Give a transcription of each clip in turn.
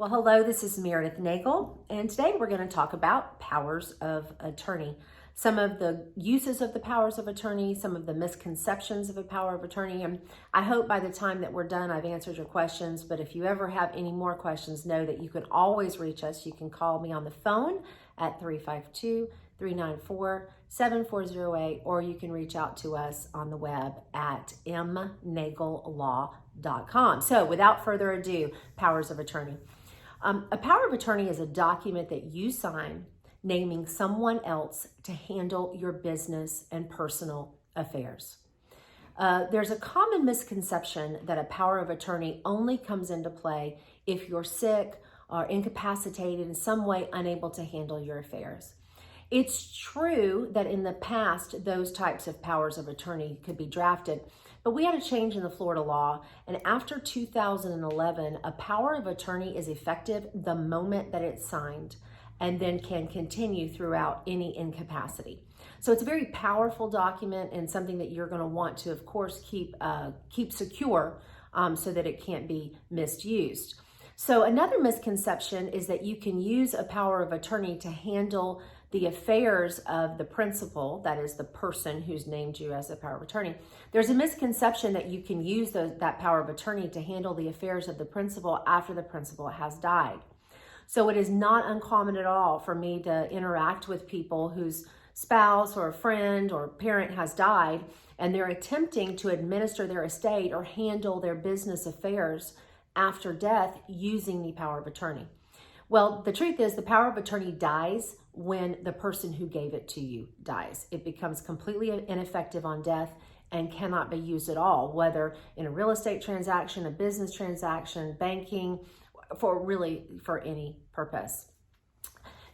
Well, hello, this is Merideth Nagel, and today we're going to talk about powers of attorney. Some of the uses of the powers of attorney, some of the misconceptions of a power of attorney, and I hope by the time that we're done I've answered your questions, but if you ever have any more questions, know that you can always reach us. You can call me on the phone at 352-394-7408, or you can reach out to us on the web at mnagellaw.com. So without further ado, powers of attorney. A power of attorney is a document that you sign naming someone else to handle your business and personal affairs. There's a common misconception that a power of attorney only comes into play if you're sick or incapacitated, in some way unable to handle your affairs. It's true that in the past, those types of powers of attorney could be drafted, but we had a change in the Florida law, and after 2011, a power of attorney is effective the moment that it's signed and then can continue throughout any incapacity. So it's a very powerful document and something that you're going to want to, of course, keep secure so that it can't be misused. So another misconception is that you can use a power of attorney to handle the affairs of the principal, that is the person who's named you as a power of attorney. There's a misconception that you can use that power of attorney to handle the affairs of the principal after the principal has died. So it is not uncommon at all for me to interact with people whose spouse or friend or parent has died, and they're attempting to administer their estate or handle their business affairs after death using the power of attorney. Well, the truth is the power of attorney dies when the person who gave it to you dies. It becomes completely ineffective on death and cannot be used at all, whether in a real estate transaction, a business transaction, banking, for any purpose.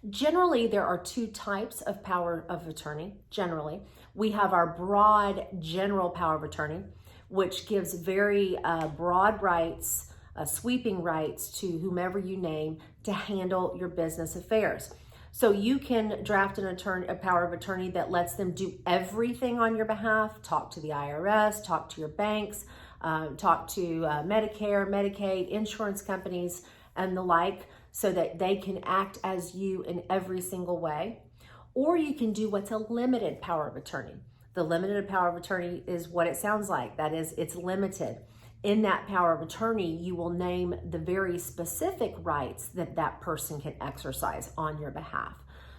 Generally, there are two types of power of attorney. Generally, we have our broad general power of attorney, which gives very broad rights, sweeping rights to whomever you name to handle your business affairs. So you can draft a power of attorney that lets them do everything on your behalf, talk to the IRS, talk to your banks, talk to Medicare, Medicaid, insurance companies, and the like, so that they can act as you in every single way. Or you can do what's a limited power of attorney. The limited power of attorney is what it sounds like. That is, it's limited. In that power of attorney, you will name the very specific rights that that person can exercise on your behalf.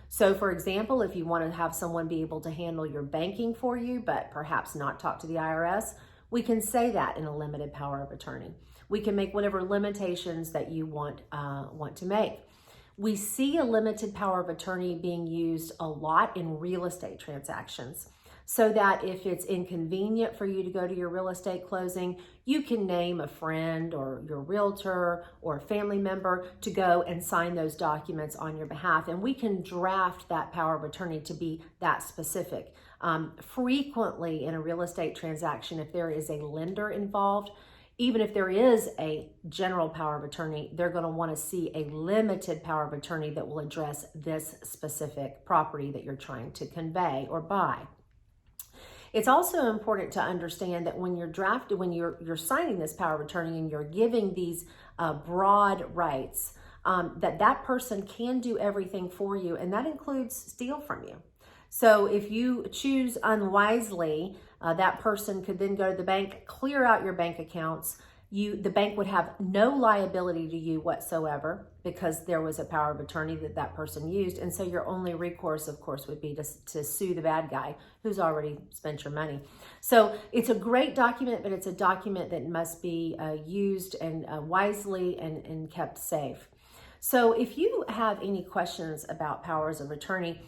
So for example, if you want to have someone be able to handle your banking for you, but perhaps not talk to the IRS, we can say that in a limited power of attorney. We can make whatever limitations that you want to make. We see a limited power of attorney being used a lot in real estate transactions, so that if it's inconvenient for you to go to your real estate closing, you can name a friend or your realtor or a family member to go and sign those documents on your behalf. And we can draft that power of attorney to be that specific. Frequently in a real estate transaction, if there is a lender involved, even if there is a general power of attorney, they're going to want to see a limited power of attorney that will address this specific property that you're trying to convey or buy. It's also important to understand that when you're signing this power of attorney and you're giving these broad rights, that person can do everything for you, and that includes steal from you. So if you choose unwisely, that person could then go to the bank, clear out your bank accounts. The bank would have no liability to you whatsoever because there was a power of attorney that person used. And so your only recourse, of course, would be to sue the bad guy who's already spent your money. So it's a great document, but it's a document that must be used and wisely and kept safe. So if you have any questions about powers of attorney,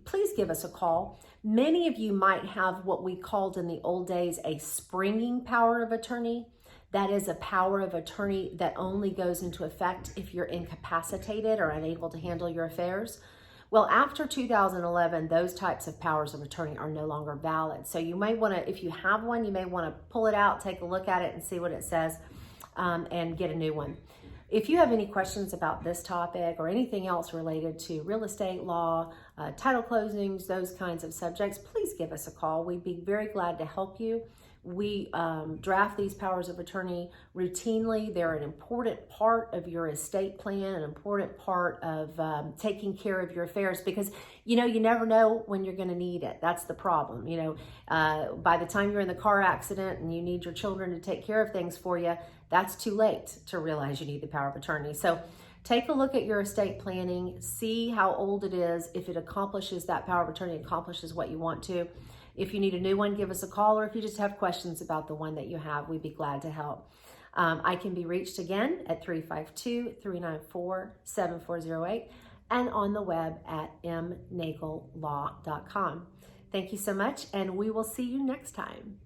please give us a call. Many of you might have what we called in the old days a springing power of attorney. That is a power of attorney that only goes into effect if you're incapacitated or unable to handle your affairs. Well, after 2011, those types of powers of attorney are no longer valid. So you may want to, if you have one, you may want to pull it out, take a look at it and see what it says, and get a new one. If you have any questions about this topic or anything else related to real estate law, title closings, those kinds of subjects, please give us a call. We'd be very glad to help you. We draft these powers of attorney routinely. They're an important part of your estate plan, an important part of taking care of your affairs, because, you know, you never know when you're going to need it. That's the problem. You know, by the time you're in the car accident and you need your children to take care of things for you, that's too late to realize you need the power of attorney. So take a look at your estate planning, see how old it is, if it accomplishes that power of attorney, accomplishes what you want to. If you need a new one, give us a call, or if you just have questions about the one that you have, we'd be glad to help. I can be reached again at 352-394-7408 and on the web at mnagellaw.com. Thank you so much, and we will see you next time.